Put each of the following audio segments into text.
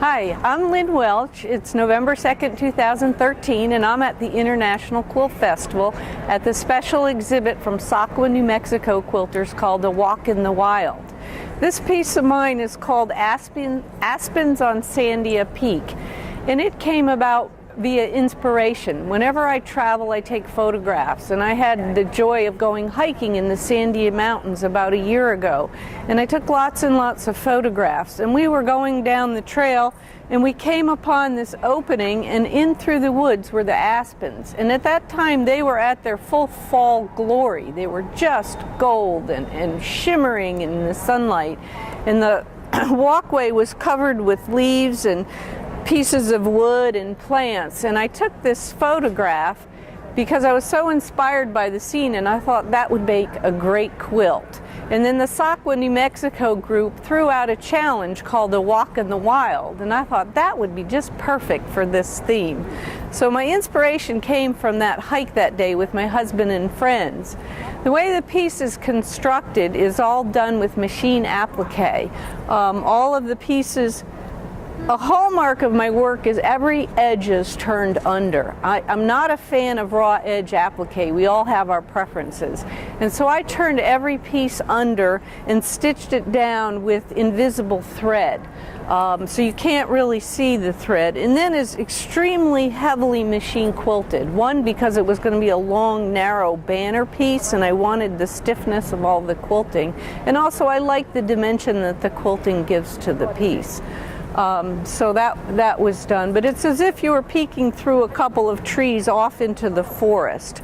Hi, I'm Lynn Welsch. It's November 2nd, 2013, and I'm at the International Quilt Festival at the special exhibit from Sakwa, New Mexico quilters called A Walk in the Wild. This piece of mine is called Aspens on Sandia Peak, and it came about via inspiration. Whenever I travel, I take photographs, and I had the joy of going hiking in the Sandia Mountains about a year ago, and I took lots and lots of photographs, and we were going down the trail and we came upon this opening, and in through the woods were the aspens, and at that time they were at their full fall glory. They were just gold and shimmering in the sunlight, and the walkway was covered with leaves and pieces of wood and plants, and I took this photograph because I was so inspired by the scene, and I thought that would make a great quilt. And then the Sakwa, New Mexico group threw out a challenge called A Walk in the Wild, and I thought that would be just perfect for this theme. So my inspiration came from that hike that day with my husband and friends. The way the piece is constructed is all done with machine applique. All of the pieces, a hallmark of my work is every edge is turned under. I'm not a fan of raw edge applique. We all have our preferences. And so I turned every piece under and stitched it down with invisible thread. So you can't really see the thread. And then it's extremely heavily machine quilted. One, because it was going to be a long, narrow banner piece, and I wanted the stiffness of all the quilting. And also I like the dimension that the quilting gives to the piece. So that was done, but it's as if you were peeking through a couple of trees off into the forest,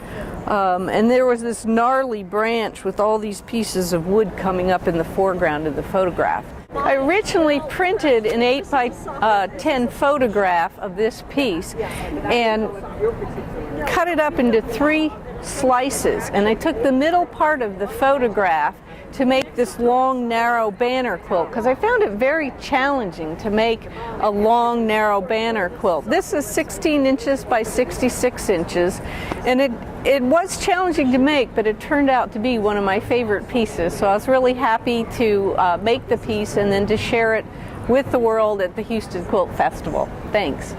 and there was this gnarly branch with all these pieces of wood coming up in the foreground of the photograph. I originally printed an 8x10 photograph of this piece and cut it up into 3 slices, and I took the middle part of the photograph to make this long, narrow banner quilt, because I found it very challenging to make a long, narrow banner quilt. This is 16 inches by 66 inches, and it was challenging to make, but it turned out to be one of my favorite pieces, so I was really happy to make the piece and then to share it with the world at the Houston Quilt Festival. Thanks.